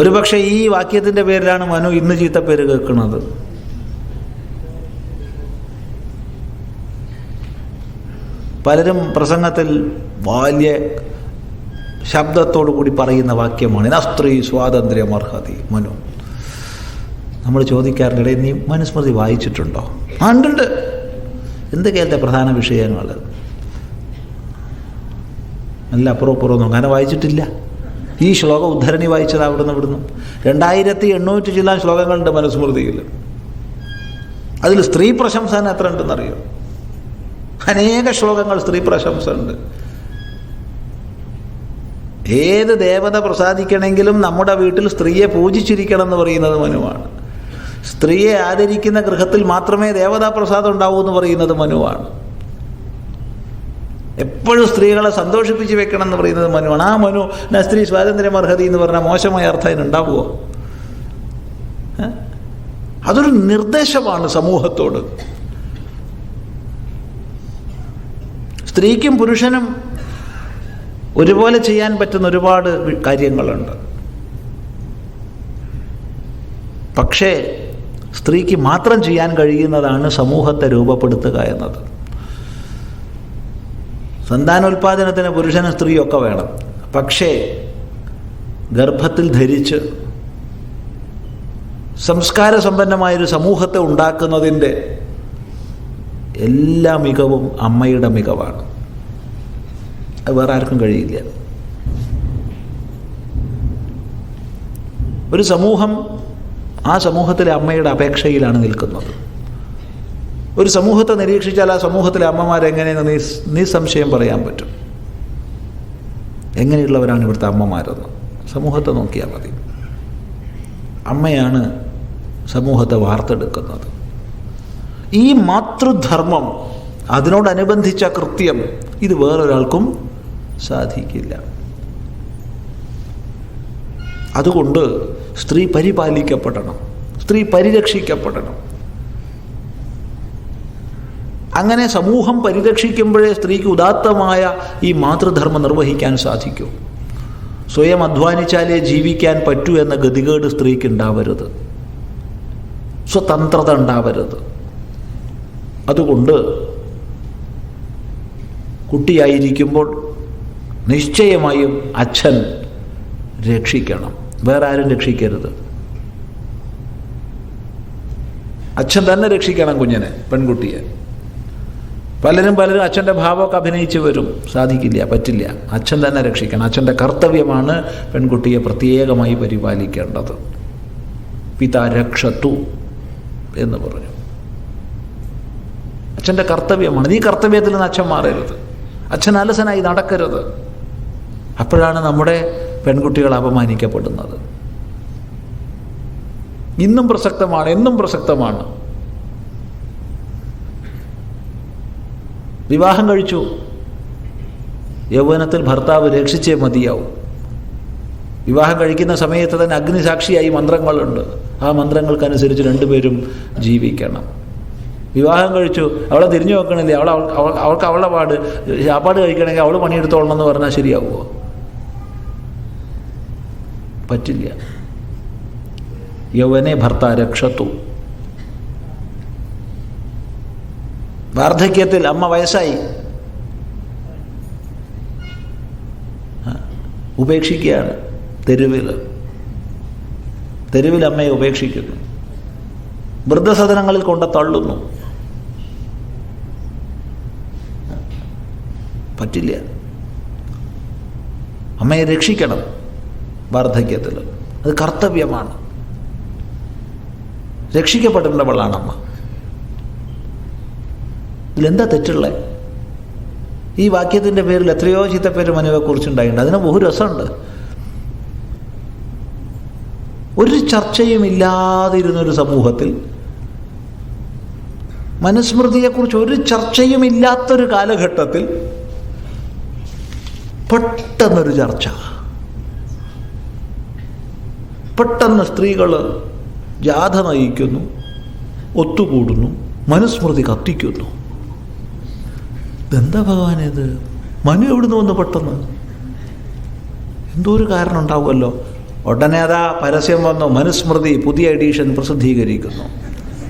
ഒരുപക്ഷെ ഈ വാക്യത്തിൻ്റെ പേരിലാണ് മനു ഇന്ന് ചീത്തപ്പേര് കേൾക്കുന്നത്. പലരും പ്രസംഗത്തിൽ വലിയ ശബ്ദത്തോടു കൂടി പറയുന്ന വാക്യമാണ് സ്ത്രീ സ്വാതന്ത്ര്യമർഹതി മനു. നമ്മൾ ചോദിക്കാറുണ്ട്, നീ മനുസ്മൃതി വായിച്ചിട്ടുണ്ടോ? ഉണ്ട്. എന്തൊക്കെയല്ലേ പ്രധാന വിഷയങ്ങൾ? നല്ല അപ്പുറം നോക്കാം. അങ്ങനെ വായിച്ചിട്ടില്ല. ഈ ശ്ലോക ഉദ്ധരണി വായിച്ചത് അവിടുന്ന് 2800 ചില ശ്ലോകങ്ങളുണ്ട് മനുസ്മൃതിയിൽ. അതിൽ സ്ത്രീ പ്രശംസ എത്ര ഉണ്ടെന്നറിയോ? അനേക ശ്ലോകങ്ങൾ സ്ത്രീ പ്രശംസ ഉണ്ട്. ഏത് ദേവത പ്രസാദിക്കണമെങ്കിലും നമ്മുടെ വീട്ടിൽ സ്ത്രീയെ പൂജിച്ചിരിക്കണം എന്ന് പറയുന്നത് മനുവാണ്. സ്ത്രീയെ ആദരിക്കുന്ന ഗൃഹത്തിൽ മാത്രമേ ദേവതാ പ്രസാദം ഉണ്ടാവൂ എന്ന് പറയുന്നത് മനുവാണ്. എപ്പോഴും സ്ത്രീകളെ സന്തോഷിപ്പിച്ച് വെക്കണം എന്ന് പറയുന്നത് മനുവാണ്. ആ മനു സ്ത്രീ സ്വാതന്ത്ര്യമർഹതി എന്ന് പറഞ്ഞാൽ മോശമായ അർത്ഥം അതിനുണ്ടാവുമോ? അതൊരു നിർദ്ദേശമാണ് സമൂഹത്തോട്. സ്ത്രീക്കും പുരുഷനും ഒരുപോലെ ചെയ്യാൻ പറ്റുന്ന ഒരുപാട് കാര്യങ്ങളുണ്ട്. പക്ഷേ സ്ത്രീക്ക് മാത്രം ചെയ്യാൻ കഴിയുന്നതാണ് സമൂഹത്തെ രൂപപ്പെടുത്തുക എന്നത്. സന്താനോൽപാദനത്തിന് പുരുഷനും സ്ത്രീയൊക്കെ വേണം. പക്ഷേ ഗർഭത്തിൽ ധരിച്ച് സംസ്കാര സമ്പന്നമായൊരു സമൂഹത്തെ ഉണ്ടാക്കുന്നതിൻ്റെ എല്ലാ മികവും അമ്മയുടെ മികവാണ്. അത് വേറെ ആർക്കും കഴിയില്ല. ഒരു സമൂഹം ആ സമൂഹത്തിലെ അമ്മയുടെ അപേക്ഷയിലാണ് നിൽക്കുന്നത്. ഒരു സമൂഹത്തെ നിരീക്ഷിച്ചാൽ ആ സമൂഹത്തിലെ അമ്മമാരെങ്ങനെയെന്ന് നിസ്സംശയം പറയാൻ പറ്റും. എങ്ങനെയുള്ളവരാണ് ഇവിടുത്തെ അമ്മമാരെന്ന് സമൂഹത്തെ നോക്കിയാൽ മതി. അമ്മയാണ് സമൂഹത്തെ വാർത്തെടുക്കുന്നത്. ഈ മാതൃധർമ്മം, അതിനോടനുബന്ധിച്ച കൃത്യം, ഇത് വേറൊരാൾക്കും സാധിക്കില്ല. അതുകൊണ്ട് സ്ത്രീ പരിപാലിക്കപ്പെടണം, സ്ത്രീ പരിരക്ഷിക്കപ്പെടണം. അങ്ങനെ സമൂഹം പരിരക്ഷിക്കുമ്പോഴേ സ്ത്രീക്ക് ഉദാത്തമായ ഈ മാതൃധർമ്മം നിർവഹിക്കാൻ സാധിക്കൂ. സ്വയം അധ്വാനിച്ചാലേ ജീവിക്കാൻ പറ്റൂ എന്ന ഗതികേട് സ്ത്രീക്ക് ഉണ്ടാവരുത്, സ്വതന്ത്രത ഉണ്ടാവരുത്. അതുകൊണ്ട് കുട്ടിയായിരിക്കുമ്പോൾ നിശ്ചയമായും അച്ഛൻ രക്ഷിക്കണം, വേറെ ആരും രക്ഷിക്കരുത്. അച്ഛൻ തന്നെ രക്ഷിക്കണം കുഞ്ഞിനെ, പെൺകുട്ടിയെ. പലരും അച്ഛൻ്റെ ഭാവമൊക്കെ അഭിനയിച്ച് വരും. സാധിക്കില്ല, പറ്റില്ല. അച്ഛൻ തന്നെ രക്ഷിക്കണം. അച്ഛൻ്റെ കർത്തവ്യമാണ് പെൺകുട്ടിയെ പ്രത്യേകമായി പരിപാലിക്കേണ്ടത്. പിതാ രക്ഷതു എന്ന് പറഞ്ഞു. അച്ഛൻ്റെ കർത്തവ്യമാണ്. ഈ കർത്തവ്യത്തിൽ നിന്ന് അച്ഛൻ മാറരുത്. അച്ഛൻ അലസനായി നടക്കരുത്. അപ്പോഴാണ് നമ്മുടെ പെൺകുട്ടികൾ അപമാനിക്കപ്പെടുന്നത്. ഇന്നും പ്രസക്തമാണ്, എന്നും പ്രസക്തമാണ്. വിവാഹം കഴിച്ചു, യൗവനത്തിൽ ഭർത്താവ് രക്ഷിച്ചേ മതിയാവും. വിവാഹം കഴിക്കുന്ന സമയത്ത് തന്നെ അഗ്നിസാക്ഷിയായി മന്ത്രങ്ങളുണ്ട്. ആ മന്ത്രങ്ങൾക്കനുസരിച്ച് രണ്ടുപേരും ജീവിക്കണം. വിവാഹം കഴിച്ചു, അവളെ തിരിഞ്ഞു നോക്കണില്ലേ, അവൾക്ക് അവളുടെ ചാപ്പാട് കഴിക്കണമെങ്കിൽ അവൾ പണിയെടുത്തോളണം എന്ന് പറഞ്ഞാൽ ശരിയാവുമോ? പറ്റില്ല. യൗവനെ ഭർത്താ രക്ഷത്തു. വാർദ്ധക്യത്തിൽ അമ്മ വയസ്സായി, ഉപേക്ഷിക്കുകയാണ്. തെരുവിൽ അമ്മയെ ഉപേക്ഷിക്കുന്നു, വൃദ്ധസദനങ്ങളിൽ കൊണ്ട് തള്ളുന്നു. പറ്റില്ല. അമ്മയെ രക്ഷിക്കണം വാർദ്ധക്യത്തിൽ. അത് കർത്തവ്യമാണ്. രക്ഷിക്കപ്പെടേണ്ടവളാണ് അമ്മ. ഇതിലെന്താ തെറ്റുള്ളത്? ഈ വാക്യത്തിൻ്റെ പേരിൽ എത്രയോ ചീത്തപ്പേര് മനുവെക്കുറിച്ചുണ്ടായിട്ടുണ്ട്. അതിന് বহু രസമുണ്ട്. ഒരു ചർച്ചയും ഇല്ലാതിരുന്നൊരു സമൂഹത്തിൽ, മനുസ്മൃതിയെക്കുറിച്ച് ഒരു ചർച്ചയും ഇല്ലാത്തൊരു കാലഘട്ടത്തിൽ പെട്ടെന്നൊരു ചർച്ച. പെട്ടെന്ന് സ്ത്രീകൾ ജാഥ നയിക്കുന്നു, ഒത്തുകൂടുന്നു, മനുസ്മൃതി കത്തിക്കുന്നു. ഇതെന്താ ഭഗവാനേത്? മനു എവിടുന്ന് വന്നു പെട്ടെന്ന്? എന്തോ ഒരു കാരണം ഉണ്ടാവുമല്ലോ. ഉടനെ അതാ പരസ്യം വന്നു, മനുസ്മൃതി പുതിയ എഡിഷൻ പ്രസിദ്ധീകരിക്കുന്നു,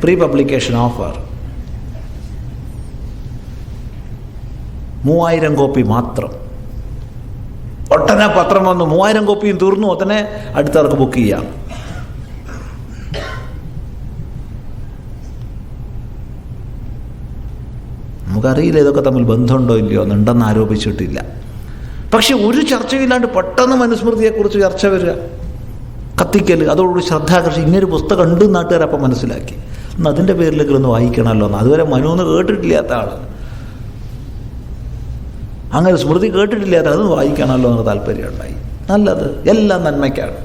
പ്രീ പബ്ലിക്കേഷൻ ഓഫർ, 3000 കോപ്പി മാത്രം. ഒട്ടനെ പത്രം വന്നു, 3000 കോപ്പിയും തീർന്നു, ഒട്ടനെ അടുത്തവർക്ക് ബുക്ക് ചെയ്യാം. നമുക്കറിയില്ല ഇതൊക്കെ തമ്മിൽ ബന്ധമുണ്ടോ ഇല്ലയോ, എന്നുണ്ടെന്ന് ആരോപിച്ചിട്ടില്ല. പക്ഷെ ഒരു ചർച്ചയില്ലാണ്ട് പെട്ടെന്ന് മനുസ്മൃതിയെക്കുറിച്ച് ചർച്ച വരിക, കത്തിക്കൽ, അതോടുകൂടി ശ്രദ്ധാകർഷി, ഇങ്ങനൊരു പുസ്തകം ഉണ്ട് നാട്ടുകാരപ്പം മനസ്സിലാക്കി. ഒന്ന് അതിൻ്റെ പേരിലേക്ക് ഒന്ന് വായിക്കണമല്ലോ എന്ന്. അതുവരെ മനു എന്ന് കേട്ടിട്ടില്ലാത്ത ആൾ, അങ്ങനെ സ്മൃതി കേട്ടിട്ടില്ലാത്ത അത് വായിക്കണമല്ലോ എന്ന് താല്പര്യം ഉണ്ടായി. നല്ലത്, എല്ലാം നന്മയ്ക്കാണ്.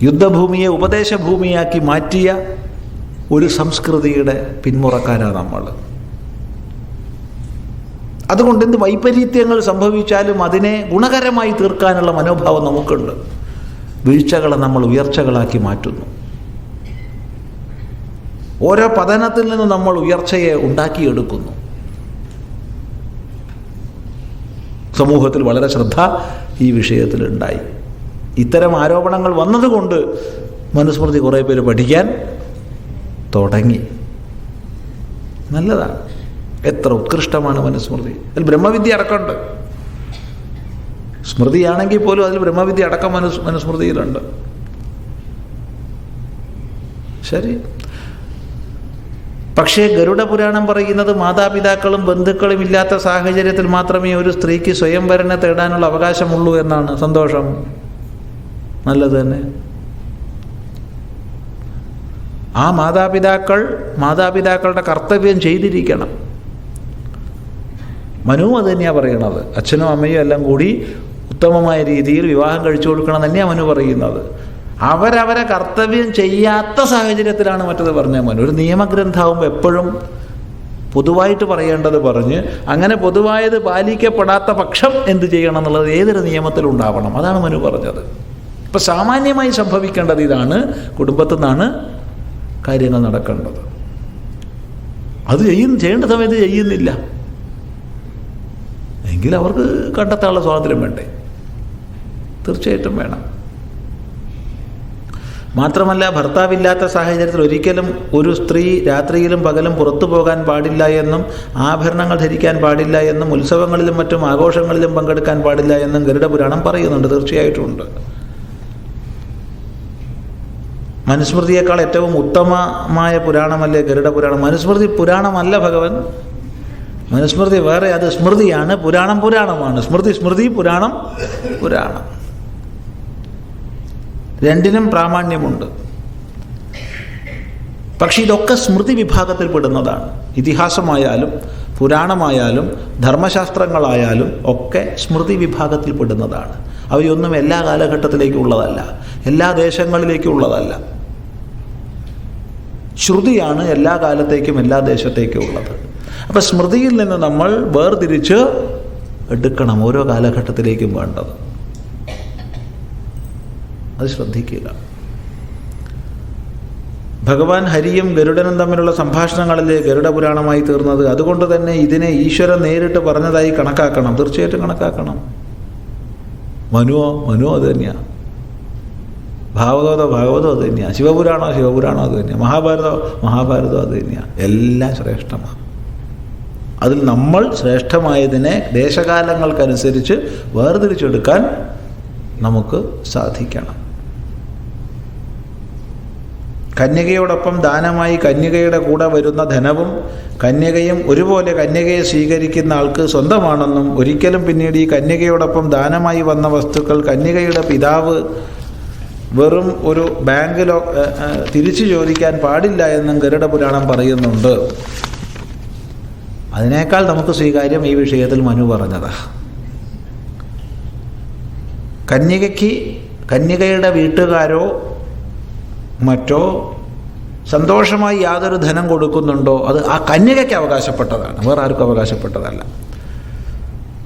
യുദ്ധഭൂമിയെ ഉപദേശഭൂമിയാക്കി മാറ്റിയ ഒരു സംസ്കൃതിയുടെ പിന്മുറക്കാരാണ് നമ്മൾ. അതുകൊണ്ട് എന്ത് വൈപരീത്യങ്ങൾ സംഭവിച്ചാലും അതിനെ ഗുണകരമായി തീർക്കാനുള്ള മനോഭാവം നമുക്കുണ്ട്. വീഴ്ചകളെ നമ്മൾ ഉയർച്ചകളാക്കി മാറ്റുന്നു. ഓരോ പതനത്തിൽ നിന്നും നമ്മൾ ഉയർച്ചയെ ഉണ്ടാക്കിയെടുക്കുന്നു. സമൂഹത്തിൽ വളരെ ശ്രദ്ധ ഈ വിഷയത്തിലുണ്ടായി. ഇത്തരം ആരോപണങ്ങൾ വന്നതുകൊണ്ട് മനുസ്മൃതി കുറേ പേര് പഠിക്കാൻ തുടങ്ങി. നല്ലതാണ്. എത്ര ഉത്കൃഷ്ടമാണ് മനുസ്മൃതി. അതിൽ ബ്രഹ്മവിദ്യ അടക്കമുണ്ട്. സ്മൃതിയാണെങ്കിൽ പോലും അതിൽ ബ്രഹ്മവിദ്യ അടക്കം മനുസ്മൃതിയിലുണ്ട്. ശരി. പക്ഷേ ഗരുഡ പുരാണം പറയുന്നത് മാതാപിതാക്കളും ബന്ധുക്കളും ഇല്ലാത്ത സാഹചര്യത്തിൽ മാത്രമേ ഒരു സ്ത്രീക്ക് സ്വയംവരനെ തേടാനുള്ള അവകാശമുള്ളൂ എന്നാണ്. സന്തോഷം, നല്ലത് തന്നെ. ആ മാതാപിതാക്കളുടെ കർത്തവ്യം ചെയ്തിരിക്കണം. മനുവും അത് തന്നെയാണ് പറയണത്. അച്ഛനും അമ്മയും എല്ലാം കൂടി ഉത്തമമായ രീതിയിൽ വിവാഹം കഴിച്ചു കൊടുക്കണം തന്നെയാണ് മനു പറയുന്നത്. അവരവരെ കർത്തവ്യം ചെയ്യാത്ത സാഹചര്യത്തിലാണ് മറ്റത് പറഞ്ഞ മനു. ഒരു നിയമഗ്രന്ഥമാകുമ്പോൾ എപ്പോഴും പൊതുവായിട്ട് പറയേണ്ടത് പറഞ്ഞ്, അങ്ങനെ പൊതുവായത് പാലിക്കപ്പെടാത്ത പക്ഷം എന്ത് ചെയ്യണം എന്നുള്ളത് ഏതൊരു നിയമത്തിലുണ്ടാവണം. അതാണ് മനു പറഞ്ഞത്. ഇപ്പം സാമാന്യമായി സംഭവിക്കേണ്ടത് ഇതാണ്. കുടുംബത്തിൽ നിന്നാണ് കാര്യങ്ങൾ നടക്കേണ്ടത്. അത് ചെയ്യേണ്ട സമയത്ത് ചെയ്യുന്നില്ല എങ്കിൽ അവർക്ക് കണ്ടെത്താനുള്ള സ്വാതന്ത്ര്യം വേണ്ടേ? തീർച്ചയായിട്ടും വേണം. മാത്രമല്ല, ഭർത്താവില്ലാത്ത സാഹചര്യത്തിൽ ഒരിക്കലും ഒരു സ്ത്രീ രാത്രിയിലും പകലും പുറത്തു പോകാൻ പാടില്ല എന്നും ആഭരണങ്ങൾ ധരിക്കാൻ പാടില്ല എന്നും ഉത്സവങ്ങളിലും മറ്റും ആഘോഷങ്ങളിലും പങ്കെടുക്കാൻ പാടില്ല എന്നും ഗരുഡപുരാണം പറയുന്നുണ്ട്. തീർച്ചയായിട്ടും ഉണ്ട്. മനുസ്മൃതിയേക്കാൾ ഏറ്റവും ഉത്തമമായ പുരാണമല്ലേ ഗരുഡപുരാണം? മനുസ്മൃതി പുരാണമല്ല ഭഗവൻ. മനുസ്മൃതി വേറെ, അത് സ്മൃതിയാണ്. പുരാണം പുരാണമാണ്. സ്മൃതി പുരാണം പുരാണം. രണ്ടിനും പ്രാമാണ്യമുണ്ട്. പക്ഷെ ഇതൊക്കെ സ്മൃതി വിഭാഗത്തിൽ പെടുന്നതാണ്. ഇതിഹാസമായാലും പുരാണമായാലും ധർമ്മശാസ്ത്രങ്ങളായാലും ഒക്കെ സ്മൃതി വിഭാഗത്തിൽ പെടുന്നതാണ്. അവയൊന്നും എല്ലാ കാലഘട്ടത്തിലേക്കും ഉള്ളതല്ല, എല്ലാ ദേശങ്ങളിലേക്കും ഉള്ളതല്ല. ശ്രുതിയാണ് എല്ലാ കാലത്തേക്കും എല്ലാ ദേശത്തേക്കും ഉള്ളത്. അപ്പം സ്മൃതിയിൽ നിന്ന് നമ്മൾ വേർതിരിച്ച് എടുക്കണം ഓരോ കാലഘട്ടത്തിലേക്കും വേണ്ടത്. അത് ശ്രദ്ധിക്കുക. ഭഗവാൻ ഹരിയും ഗരുഡനും തമ്മിലുള്ള സംഭാഷണങ്ങളിലെ ഗരുഡപുരാണമായി തീർന്നത്. അതുകൊണ്ട് തന്നെ ഇതിനെ ഈശ്വരൻ നേരിട്ട് പറഞ്ഞതായി കണക്കാക്കണം. തീർച്ചയായിട്ടും കണക്കാക്കണം. മനുവോ അത് തന്നെയാണ്. ഭാഗവതോ അത് തന്നെയാണ്. ശിവപുരാണോ അത് തന്നെയാണ്. മഹാഭാരതോ അത് തന്നെയാണ്. എല്ലാം ശ്രേഷ്ഠമാണ്. അതിൽ നമ്മൾ ശ്രേഷ്ഠമായതിനെ ദേശകാലങ്ങൾക്കനുസരിച്ച് വേർതിരിച്ചെടുക്കാൻ നമുക്ക് സാധിക്കണം. കന്യകയോടൊപ്പം ദാനമായി കന്യകയുടെ കൂടെ വരുന്ന ധനവും കന്യകയും ഒരുപോലെ കന്യകയെ സ്വീകരിക്കുന്ന ആൾക്ക് സ്വന്തമാണെന്നും ഒരിക്കലും പിന്നീട് ഈ കന്യകയോടൊപ്പം ദാനമായി വന്ന വസ്തുക്കൾ കന്യകയുടെ പിതാവ് വെറും ഒരു ബാങ്കിലോ തിരിച്ചു ചോദിക്കാൻ പാടില്ല എന്നും ഗരുഡപുരാണം പറയുന്നുണ്ട്. അതിനേക്കാൾ നമുക്ക് സ്വീകാര്യം ഈ വിഷയത്തിൽ മനു പറഞ്ഞതാ. കന്യകയുടെ വീട്ടുകാരോ മറ്റോ സന്തോഷമായി യാതൊരു ധനം കൊടുക്കുന്നുണ്ടോ അത് ആ കന്യകയ്ക്ക് അവകാശപ്പെട്ടതാണ്, വേറെ ആർക്കും അവകാശപ്പെട്ടതല്ല.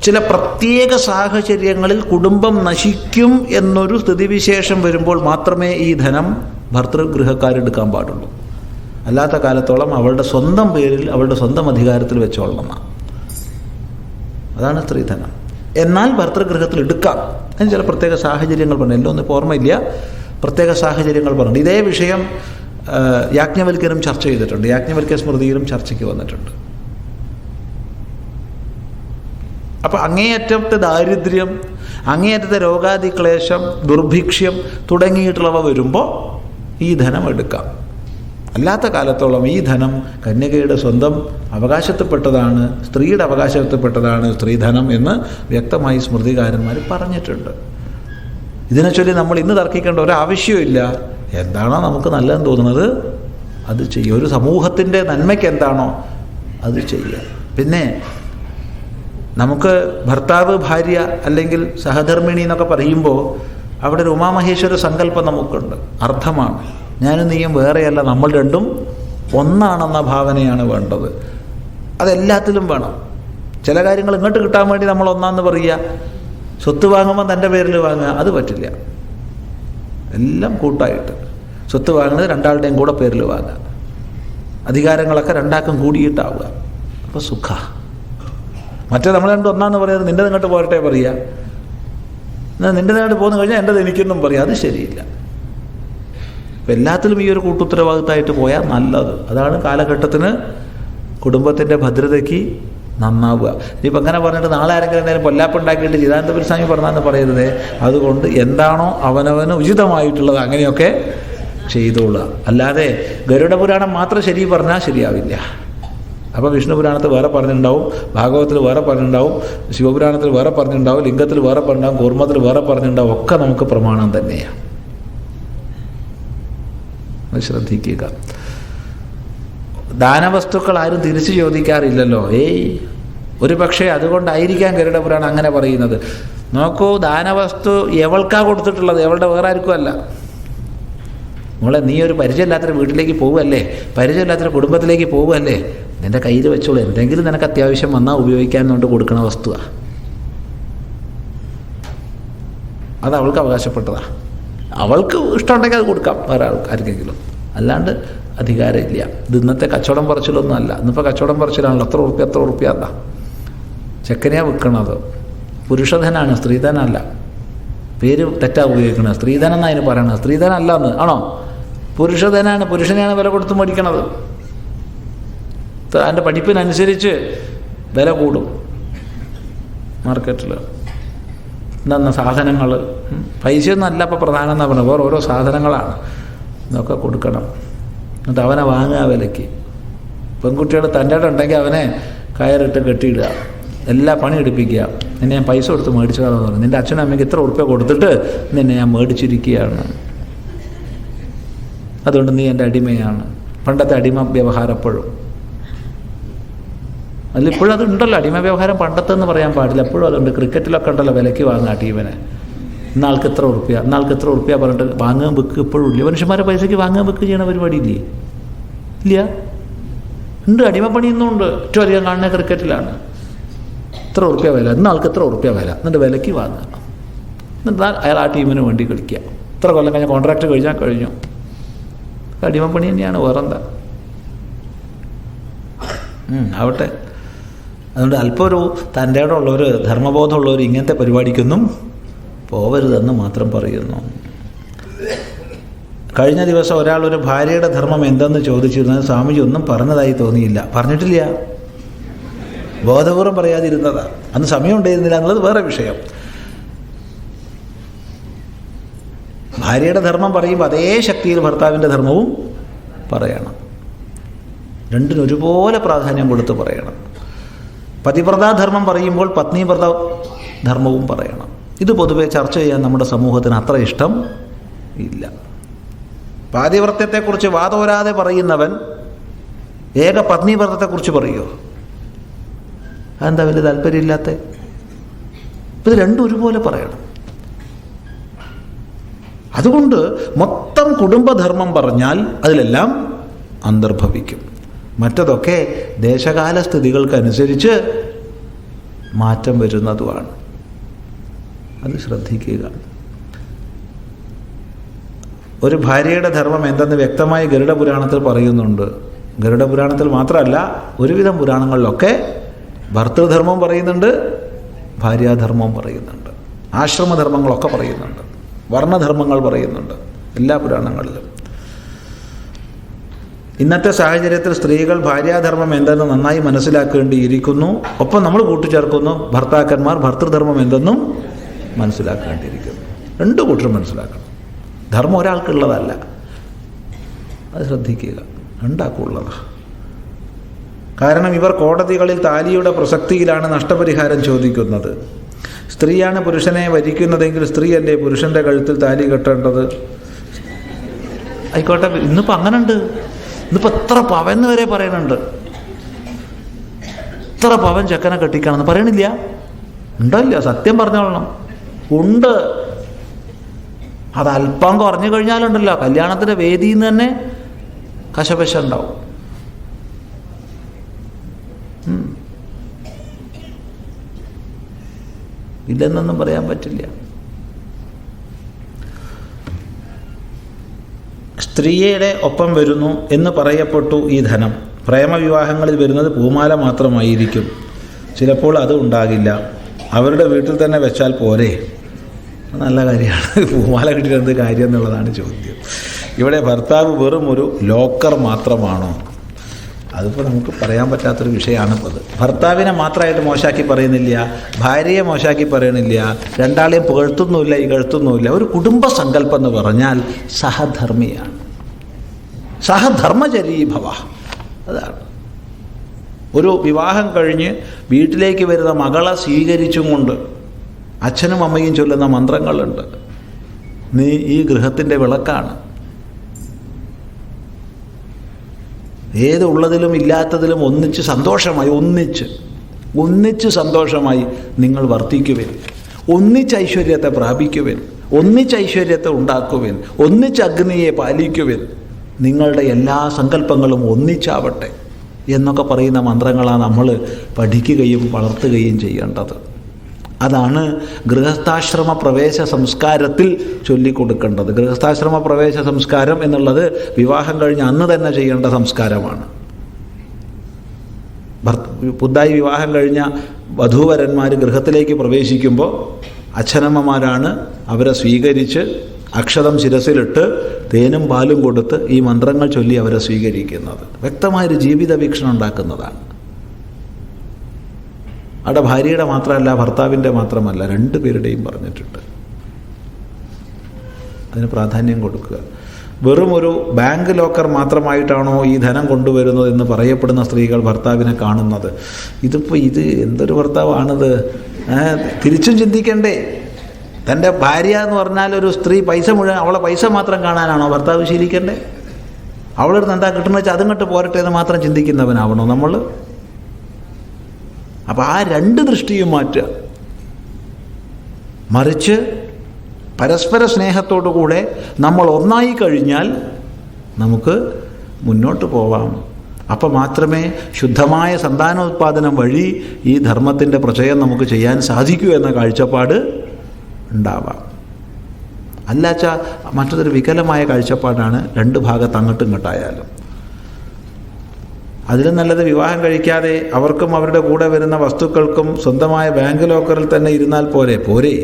ചില പ്രത്യേക സാഹചര്യങ്ങളിൽ കുടുംബം നശിക്കും എന്നൊരു സ്ഥിതിവിശേഷം വരുമ്പോൾ മാത്രമേ ഈ ധനം ഭർതൃഗൃഹക്കാരെടുക്കാൻ പാടുള്ളൂ. അല്ലാത്ത കാലത്തോളം അവളുടെ സ്വന്തം പേരിൽ അവളുടെ സ്വന്തം അധികാരത്തിൽ വെച്ചോളണം. അതാണ് സ്ത്രീധനം. എന്നാൽ ഭർതൃഗൃഹത്തിൽ എടുക്കാം. അതിന് ചില പ്രത്യേക സാഹചര്യങ്ങൾ പറഞ്ഞു. എല്ലാം ഒന്നും ഇപ്പോൾ ഓർമ്മയില്ല. പ്രത്യേക സാഹചര്യങ്ങൾ പറഞ്ഞു. ഇതേ വിഷയം യാജ്ഞവൽക്യനും ചർച്ച ചെയ്തിട്ടുണ്ട്. യാജ്ഞവൽക്യ സ്മൃതിയിലും ചർച്ചയ്ക്ക് വന്നിട്ടുണ്ട്. അപ്പോൾ അങ്ങേയറ്റത്തെ ദാരിദ്ര്യം, അങ്ങേയറ്റത്തെ രോഗാദിക്ലേശം, ദുർഭിക്ഷ്യം തുടങ്ങിയിട്ടുള്ളവ വരുമ്പോൾ ഈ ധനം എടുക്കാം. അല്ലാത്ത കാലത്തോളം ഈ ധനം കന്യകയുടെ സ്വന്തം അവകാശത്തിൽപ്പെട്ടതാണ്, സ്ത്രീയുടെ അവകാശത്തിൽപ്പെട്ടതാണ് സ്ത്രീധനം എന്ന് വ്യക്തമായി സ്മൃതികാരന്മാർ പറഞ്ഞിട്ടുണ്ട്. ഇതിനെ ചൊല്ലി നമ്മൾ ഇന്ന് തർക്കിക്കേണ്ട ഒരാവശ്യമില്ല. എന്താണോ നമുക്ക് നല്ലതെന്ന് തോന്നുന്നത് അത് ചെയ്യുക. ഒരു സമൂഹത്തിൻ്റെ നന്മയ്ക്ക് എന്താണോ അത് ചെയ്യുക. പിന്നെ നമുക്ക് ഭർത്താവ്, ഭാര്യ അല്ലെങ്കിൽ സഹധർമ്മിണി എന്നൊക്കെ പറയുമ്പോൾ അവിടെ ഒരു ഉമാമഹേശ്വര സങ്കല്പം നമുക്കുണ്ട്. അർത്ഥമാണ്. ഞാനും നീയും വേറെയല്ല, നമ്മൾ രണ്ടും ഒന്നാണെന്ന ഭാവനയാണ് വേണ്ടത്. അതെല്ലാത്തിലും വേണം. ചില കാര്യങ്ങൾ ഇങ്ങോട്ട് കിട്ടാൻ വേണ്ടി നമ്മൾ ഒന്നാന്ന് പറയുക. സ്വത്ത് വാങ്ങുമ്പോൾ തൻ്റെ പേരിൽ വാങ്ങുക, അത് പറ്റില്ല. എല്ലാം കൂട്ടായിട്ട്. സ്വത്ത് വാങ്ങുന്നത് രണ്ടാളുടെയും കൂടെ പേരിൽ വാങ്ങുക. അധികാരങ്ങളൊക്കെ രണ്ടാക്കും കൂടിയിട്ടാവുക. അപ്പോൾ സുഖ. മറ്റേ നമ്മൾ രണ്ടും ഒന്നാന്ന് പറയുന്നത് നിൻ്റെ നിങ്ങോട്ട് പോരട്ടെ പറയുക. എന്നാൽ നിൻ്റെ നിങ്ങോട്ട് പോന്നു കഴിഞ്ഞാൽ എൻ്റെത് എനിക്കെന്നും പറയുക. അത് ശരിയില്ല. അപ്പം എല്ലാത്തിലും ഈ ഒരു കൂട്ടുത്തരവാദിത്തമായിട്ട് പോയാൽ നല്ലത്. അതാണ് കാലഘട്ടത്തിന് കുടുംബത്തിൻ്റെ ഭദ്രതയ്ക്ക് നന്നാവുക. ഇനിയിപ്പോൾ അങ്ങനെ പറഞ്ഞിട്ട് നാളെ ആരെങ്കിലും എന്തായാലും പൊല്ലാപ്പുണ്ടാക്കിയിട്ട് ചിദാനന്ദപുരി സ്വാമി പറഞ്ഞാന്ന് പറയരുതേ. അതുകൊണ്ട് എന്താണോ അവനവന് ഉചിതമായിട്ടുള്ളത് അങ്ങനെയൊക്കെ ചെയ്തോളുക. അല്ലാതെ ഗരുഡ പുരാണം മാത്രം ശരി പറഞ്ഞാൽ ശരിയാവില്ല. അപ്പോൾ വിഷ്ണു പുരാണത്തിൽ വേറെ പറഞ്ഞിട്ടുണ്ടാവും, ഭാഗവത്തിൽ വേറെ പറഞ്ഞിട്ടുണ്ടാവും, ശിവപുരാണത്തിൽ വേറെ പറഞ്ഞിട്ടുണ്ടാവും, ലിംഗത്തിൽ വേറെ പറഞ്ഞിട്ടുണ്ടാവും, കൂർമ്മത്തിൽ വേറെ പറഞ്ഞിട്ടുണ്ടാവും. ഒക്കെ നമുക്ക് പ്രമാണം തന്നെയാണ്. ശ്രദ്ധിക്കുക. ദാനവസ്തുക്കൾ ആരും തിരിച്ചു ചോദിക്കാറില്ലല്ലോ. ഒരു പക്ഷേ അതുകൊണ്ടായിരിക്കാം ഗരുഡ പുരാണം അങ്ങനെ പറയുന്നത്. നോക്കൂ, ദാനവസ്തു എവൾക്കാ കൊടുത്തിട്ടുള്ളത്, എവളുടെ വേറെ ആർക്കും അല്ല. മോളെ, നീ ഒരു പരിചയമില്ലാത്തൊരു വീട്ടിലേക്ക് പോവുകയല്ലേ, പരിചയമില്ലാത്തൊരു കുടുംബത്തിലേക്ക് പോവുകയല്ലേ, നിൻ്റെ കയ്യിൽ വെച്ചോളൂ. എന്തെങ്കിലും നിനക്ക് അത്യാവശ്യം വന്നാൽ ഉപയോഗിക്കാൻ കൊണ്ട് കൊടുക്കണ വസ്തുവാണ്. അത് അവൾക്ക് അവകാശപ്പെട്ടതാണ്. അവൾക്ക് ഇഷ്ടമുണ്ടെങ്കിൽ അത് കൊടുക്കാം വേറെ ആർക്കെങ്കിലും. അല്ലാണ്ട് അധികാരമില്ല. ഇത് ഇന്നത്തെ കച്ചവടം പറച്ചിലൊന്നും അല്ല. ഇന്നിപ്പോൾ കച്ചവടം പറച്ചിലാണല്ലോ. എത്ര ഉറുപ്പ്യ എന്താ ചെക്കനെയാണ് വിൽക്കണത്. പുരുഷധനാണ്, സ്ത്രീധനല്ല. പേര് തെറ്റാ ഉപയോഗിക്കണത്. സ്ത്രീധനം എന്നാണ് അതിന് പറയണത്. സ്ത്രീധനം അല്ല എന്ന് ആണോ? പുരുഷധനാണ്. പുരുഷനെയാണ് വില കൊടുത്ത് മേടിക്കണത്. അതിൻ്റെ പഠിപ്പിനനുസരിച്ച് വില കൂടും മാർക്കറ്റിൽ. എന്താ സാധനങ്ങൾ, പൈസയൊന്നും അല്ല ഇപ്പോൾ പ്രധാനം എന്നാണ് പറഞ്ഞത്. വേറെ ഓരോ സാധനങ്ങളാണ്. ഇതൊക്കെ കൊടുക്കണം. എന്നിട്ട് അവനെ വാങ്ങുക വിലയ്ക്ക്. പെൺകുട്ടികൾ തൻ്റെ ഇടം ഉണ്ടെങ്കിൽ അവനെ കയറിട്ട് കെട്ടിയിടുക, എല്ലാ പണി എടുപ്പിക്കുക. നിന്നെ ഞാൻ പൈസ കൊടുത്ത് മേടിച്ചതാണെന്ന് പറഞ്ഞു. നിൻ്റെ അച്ഛനും അമ്മയ്ക്ക് ഇത്ര ഉറുപ്പ്യ കൊടുത്തിട്ട് നിന്നെ ഞാൻ മേടിച്ചിരിക്കുകയാണ്, അതുകൊണ്ട് നീ എൻ്റെ അടിമയാണ്. പണ്ടത്തെ അടിമ വ്യവഹാരം എപ്പോഴും അതിലിപ്പോഴും അതുണ്ടല്ലോ. അടിമ വ്യവഹാരം പണ്ടത്തെന്ന് പറയാൻ പാടില്ല, എപ്പോഴും അതുണ്ട്. ക്രിക്കറ്റിലൊക്കെ ഉണ്ടല്ലോ വിലയ്ക്ക് വാങ്ങുക ടീമിനെ. ഇന്നാൾക്ക് ഇത്ര ഉറുപ്പ്യ, ഇന്നാൾക്ക് ഇത്ര ഉറുപ്പ്യ പറഞ്ഞിട്ട് വാങ്ങുകയും വെക്ക് ഇപ്പോഴും ഇല്ല. മനുഷ്യന്മാരെ പൈസയ്ക്ക് വാങ്ങുകയും വെക്ക് ചെയ്യണ പരിപാടി ഇല്ലേ? ഇല്ല, ഉണ്ട്. അടിമപ്പണി ഇന്നുണ്ട്. ഏറ്റവും അധികം കാണുന്ന ക്രിക്കറ്റിലാണ്. ഇത്ര ഉറുപ്പ്യ വില, ഇന്നാൾക്ക് ഇത്ര ഉറുപ്പ്യ വില, എന്നിട്ട് വിലയ്ക്ക് വാങ്ങുക. എന്നിട്ട് അയാൾ ആ ടീമിന് വേണ്ടി കളിക്കുക. ഇത്ര കൊല്ലം കഴിഞ്ഞാൽ കോൺട്രാക്ട് കഴിഞ്ഞാൽ കഴിഞ്ഞു. അടിമപ്പണി തന്നെയാണ്, വേറെന്താ. ആവട്ടെ. അതുകൊണ്ട് അല്പം ഒരു തൻ്റെ ഉള്ളവർ, ധർമ്മബോധമുള്ളവർ ഇങ്ങനത്തെ പരിപാടിക്കൊന്നും പോവരുതെന്ന് മാത്രം പറയുന്നു. കഴിഞ്ഞ ദിവസം ഒരാളൊരു ഭാര്യയുടെ ധർമ്മം എന്തെന്ന് ചോദിച്ചിരുന്നത് സ്വാമിജി ഒന്നും പറഞ്ഞതായി തോന്നിയില്ല. പറഞ്ഞിട്ടില്ല, ബോധപൂർവം പറയാതിരുന്നതാണ്. അന്ന് സമയം ഉണ്ടായിരുന്നില്ല എന്നുള്ളത് വേറെ വിഷയം. ഭാര്യയുടെ ധർമ്മം പറയുമ്പോൾ അതേ ശക്തിയിൽ ഭർത്താവിൻ്റെ ധർമ്മവും പറയണം. രണ്ടിനും ഒരുപോലെ പ്രാധാന്യം കൊടുത്ത് പറയണം. പതിവ്രതാധർമ്മം പറയുമ്പോൾ പത്നീവ്രത ധർമ്മവും പറയണം. ഇത് പൊതുവെ ചർച്ച ചെയ്യാൻ നമ്മുടെ സമൂഹത്തിന് അത്ര ഇഷ്ടം ഇല്ല. പാതിവ്രത്യത്തെക്കുറിച്ച് വാതോരാതെ പറയുന്നവൻ ഏക പത്നീവ്രതത്തെക്കുറിച്ച് പറയുമോ? അതെന്താ വലിയ താല്പര്യമില്ലാത്ത? ഇത് രണ്ടും ഒരുപോലെ പറയണം. അതുകൊണ്ട് മൊത്തം കുടുംബധർമ്മം പറഞ്ഞാൽ അതിലെല്ലാം അന്തർഭവിക്കും. മറ്റതൊക്കെ ദേശകാല സ്ഥിതികൾക്കനുസരിച്ച് മാറ്റം വരുന്നതുമാണ്. അത് ശ്രദ്ധിക്കുക. ഒരു ഭാര്യയുടെ ധർമ്മം എന്തെന്ന് വ്യക്തമായി ഗരുഡപുരാണത്തിൽ പറയുന്നുണ്ട്. ഗരുഡപുരാണത്തിൽ മാത്രമല്ല, ഒരുവിധം പുരാണങ്ങളിലൊക്കെ ഭർതൃധർമ്മം പറയുന്നുണ്ട്, ഭാര്യാധർമ്മം പറയുന്നുണ്ട്, ആശ്രമധർമ്മങ്ങളൊക്കെ പറയുന്നുണ്ട്, വർണ്ണധർമ്മങ്ങൾ പറയുന്നുണ്ട് എല്ലാ പുരാണങ്ങളിലും. ഇന്നത്തെ സാഹചര്യത്തിൽ സ്ത്രീകൾ ഭാര്യാധർമ്മം എന്തെന്ന് നന്നായി മനസ്സിലാക്കേണ്ടിയിരിക്കുന്നു. ഒപ്പം നമ്മൾ കൂട്ടിച്ചേർക്കുന്നു ഭർത്താക്കന്മാർ ഭർത്തൃധർമ്മം എന്തെന്നും മനസ്സിലാക്കേണ്ടിയിരിക്കുന്നു. രണ്ടു കൂട്ടരും മനസ്സിലാക്കണം. ധർമ്മം ഒരാൾക്കുള്ളതല്ല, അത് ശ്രദ്ധിക്കുക, രണ്ടാൾക്കുള്ളതാണ്. കാരണം ഇവർ കോടതികളിൽ താലിയുടെ പ്രസക്തിയിലാണ് നഷ്ടപരിഹാരം ചോദിക്കുന്നത്. സ്ത്രീയാണ് പുരുഷനെ വരിക്കുന്നതെങ്കിൽ സ്ത്രീയല്ലേ പുരുഷൻ്റെ കഴുത്തിൽ താലി കെട്ടേണ്ടത്? ആയിക്കോട്ടെ, ഇന്നിപ്പോൾ അങ്ങനെ ഉണ്ട്. ഇന്നിപ്പോൾ എത്ര പവൻ വരെ പറയുന്നുണ്ട്. ഇത്ര പവൻ ചെക്കനെ കെട്ടിക്കണമെന്ന് പറയണില്ല, ഉണ്ടല്ല, സത്യം പറഞ്ഞോളണം, ഉണ്ട്. അത് അല്പം കുറഞ്ഞു കഴിഞ്ഞാലുണ്ടല്ലോ കല്യാണത്തിൻ്റെ വേദിയിൽ നിന്ന് തന്നെ കശപശ ഉണ്ടാവും. ഇല്ലെന്നൊന്നും പറയാൻ പറ്റില്ല. സ്ത്രീയുടെ ഒപ്പം വരുന്നു എന്ന് പറയപ്പെട്ടു ഈ ധനം. പ്രേമവിവാഹങ്ങളിൽ വരുന്നത് പൂമാല മാത്രമായിരിക്കും, ചിലപ്പോൾ അത് ഉണ്ടാകില്ല. അവരുടെ വീട്ടിൽ തന്നെ വെച്ചാൽ പോരെ? നല്ല കാര്യമാണ്. പൂമാല കിട്ടിയിട്ട് എന്ത് കാര്യം എന്നുള്ളതാണ് ചോദ്യം. ഇവിടെ ഭർത്താവ് വെറും ഒരു ലോക്കർ മാത്രമാണോ? അതിപ്പോൾ നമുക്ക് പറയാൻ പറ്റാത്തൊരു വിഷയമാണിപ്പോൾ അത്. ഭർത്താവിനെ മാത്രമായിട്ട് മോശമാക്കി പറയുന്നില്ല, ഭാര്യയെ മോശമാക്കി പറയണില്ല, രണ്ടാളെയും പുകഴ്ത്തുന്നുമില്ല ഇകഴ്ത്തുന്നുമില്ല. ഒരു കുടുംബ സങ്കല്പം എന്ന് പറഞ്ഞാൽ സഹധർമ്മിയാണ്, സഹധർമ്മചരീഭവ. അതാണ് ഒരു വിവാഹം കഴിഞ്ഞ് വീട്ടിലേക്ക് വരുന്ന മകളെ സ്വീകരിച്ചും കൊണ്ട് അച്ഛനും അമ്മയും ചൊല്ലുന്ന മന്ത്രങ്ങളുണ്ട്. നീ ഈ ഗൃഹത്തിൻ്റെ വിളക്കാണ്. ഏതുള്ളതിലും ഇല്ലാത്തതിലും ഒന്നിച്ച് സന്തോഷമായി ഒന്നിച്ച് സന്തോഷമായി നിങ്ങൾ വർത്തിക്കുവിൻ, ഒന്നിച്ച് ഐശ്വര്യത്തെ പ്രാപിക്കുവിൻ, ഒന്നിച്ച് ഐശ്വര്യത്തെ ഉണ്ടാക്കുവിൻ, ഒന്നിച്ച് അഗ്നിയെ പാലിക്കുവിൻ, നിങ്ങളുടെ എല്ലാ സങ്കല്പങ്ങളും ഒന്നിച്ചാവട്ടെ എന്നൊക്കെ പറയുന്ന മന്ത്രങ്ങളാണ് നമ്മൾ പഠിക്കുകയും വളർത്തുകയും ചെയ്യേണ്ടത്. അതാണ് ഗൃഹസ്ഥാശ്രമ പ്രവേശ സംസ്കാരത്തിൽ ചൊല്ലിക്കൊടുക്കേണ്ടത്. ഗൃഹസ്ഥാശ്രമ പ്രവേശ സംസ്കാരം എന്നുള്ളത് വിവാഹം കഴിഞ്ഞ് അന്ന് തന്നെ ചെയ്യേണ്ട സംസ്കാരമാണ്. പുതുതായി വിവാഹം കഴിഞ്ഞ വധൂവരന്മാർ ഗൃഹത്തിലേക്ക് പ്രവേശിക്കുമ്പോൾ അച്ഛനമ്മമാരാണ് അവരെ സ്വീകരിച്ച് അക്ഷതം ശിരസിലിട്ട് തേനും പാലും കൊടുത്ത് ഈ മന്ത്രങ്ങൾ ചൊല്ലി അവരെ സ്വീകരിക്കുന്നത്. വ്യക്തമായൊരു ജീവിത വീക്ഷണം ഉണ്ടാക്കുന്നതാണ്. അവിടെ ഭാര്യയുടെ മാത്രമല്ല ഭർത്താവിൻ്റെ മാത്രമല്ല, രണ്ടുപേരുടെയും പറഞ്ഞിട്ടുണ്ട്. അതിന് പ്രാധാന്യം കൊടുക്കുക. വെറും ഒരു ബാങ്ക് ലോക്കർ മാത്രമായിട്ടാണോ ഈ ധനം കൊണ്ടുവരുന്നത് എന്ന് പറയപ്പെടുന്ന സ്ത്രീകൾ ഭർത്താവിനെ കാണുന്നത്? ഇതിപ്പോൾ ഇത് എന്തൊരു ഭർത്താവാണിത്? തിരിച്ചും ചിന്തിക്കണ്ടേ? തൻ്റെ ഭാര്യ എന്ന് പറഞ്ഞാൽ ഒരു സ്ത്രീ പൈസ മുഴുവൻ അവളെ പൈസ മാത്രം കാണാനാണോ ഭർത്താവ് ശീലിക്കണ്ടേ? അവളൊരു എന്താ കിട്ടുന്ന വെച്ചാൽ അതും പോരട്ടെ എന്ന് മാത്രം ചിന്തിക്കുന്നവനാവണോ നമ്മൾ? അപ്പോൾ ആ രണ്ട് ദൃഷ്ടിയും മാറ്റുക. മറിച്ച് പരസ്പര സ്നേഹത്തോടുകൂടെ നമ്മൾ ഒന്നായി കഴിഞ്ഞാൽ നമുക്ക് മുന്നോട്ട് പോവാം. അപ്പോൾ മാത്രമേ ശുദ്ധമായ സന്താനോത്പാദനം വഴി ഈ ധർമ്മത്തിൻ്റെ പ്രചയം നമുക്ക് ചെയ്യാൻ സാധിക്കൂ എന്ന കാഴ്ചപ്പാട് ഉണ്ടാവാം. അല്ലാച്ചാൽ മറ്റൊരു വികലമായ കാഴ്ചപ്പാടാണ് രണ്ട് ഭാഗത്ത് അങ്ങോട്ടും ഇങ്ങോട്ടായാലും. അതിലും നല്ലത് വിവാഹം കഴിക്കാതെ അവർക്കും അവരുടെ കൂടെ വരുന്ന വസ്തുക്കൾക്കും സ്വന്തമായ ബാങ്ക് ലോക്കറിൽ തന്നെ ഇരുന്നാൽ പോരെ.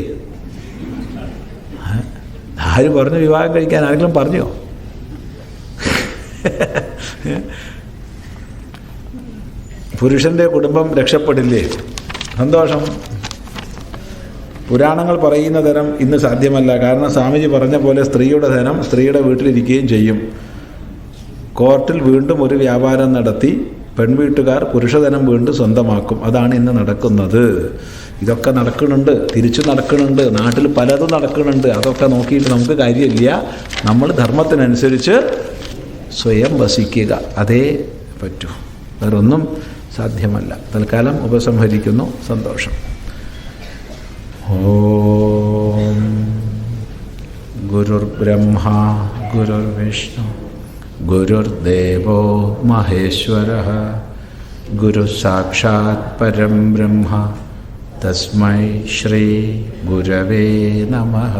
ആര് പറഞ്ഞു വിവാഹം കഴിക്കാൻ? ആരെങ്കിലും പറഞ്ഞോ? പുരുഷൻ്റെ കുടുംബം രക്ഷപ്പെടില്ലേ? സന്തോഷം. പുരാണങ്ങൾ പറയുന്ന തരം ഇന്ന് സാധ്യമല്ല. കാരണം സ്വാമിജി പറഞ്ഞ പോലെ സ്ത്രീയുടെ ധനം സ്ത്രീയുടെ വീട്ടിലിരിക്കുകയും ചെയ്യും. കോർട്ടിൽ വീണ്ടും ഒരു വ്യാപാരം നടത്തി പെൺവീട്ടുകാർ പുരുഷധനം വീണ്ടും സ്വന്തമാക്കും. അതാണ് ഇന്ന് നടക്കുന്നത്. ഇതൊക്കെ നടക്കുന്നുണ്ട്, തിരിച്ചു നടക്കുന്നുണ്ട്, നാട്ടിൽ പലതും നടക്കുന്നുണ്ട്. അതൊക്കെ നോക്കിയിട്ട് നമുക്ക് കാര്യമില്ല. നമ്മൾ ധർമ്മത്തിനനുസരിച്ച് സ്വയം വസിക്കുക, അതേ പറ്റൂ. വേറൊന്നും സാധ്യമല്ല. തൽക്കാലം ഉപസംഹരിക്കുന്നു. സന്തോഷം. ഓം ഗുരുർബ്രഹ്മ ഗുരുർവിഷ്ണു ഗുരുർദേവോ മഹേശ്വരഃ ഗുരു സാക്ഷാത് പരം ബ്രഹ്മ തസ്മൈ ശ്രീ ഗുരവേ നമഃ.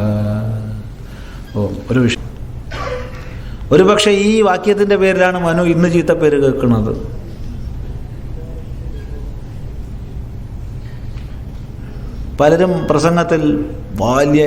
ഓം. ഒരു പക്ഷേ ഈ വാക്യത്തിൻ്റെ പേരിലാണ് മനു ഇന്ന് ചീത്തപ്പേര് കേൾക്കുന്നത്. പലരും പ്രസംഗത്തിൽ വലിയ